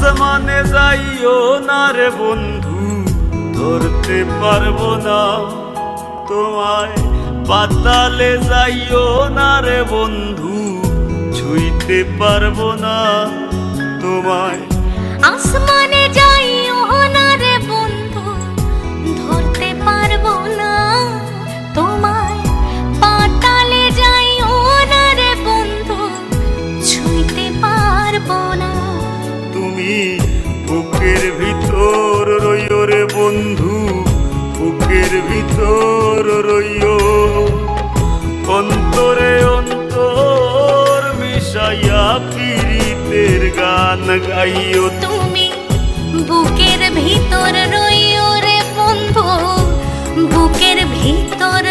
আসমানে যাইও না রে বন্ধু, ধরতে পারবো না তোমায়। পাতালে যাইও না রে বন্ধু, ছুঁইতে পারবো না তোমায়। আসমানে যাইও না রে বন্ধু, ধরতে পারবো না তোমায়। পাতালে যাইও না রে বন্ধু, ছুঁইতে পারবো না। তুমি বুকের ভিতর রইও রে বন্ধু, বুকের ভিতর রইও। অন্তরে অন্তর মিশাইয়া পীড়িতের গান গাইও। তুমি বুকের ভিতর রইও রে বন্ধু, বুকের ভিতর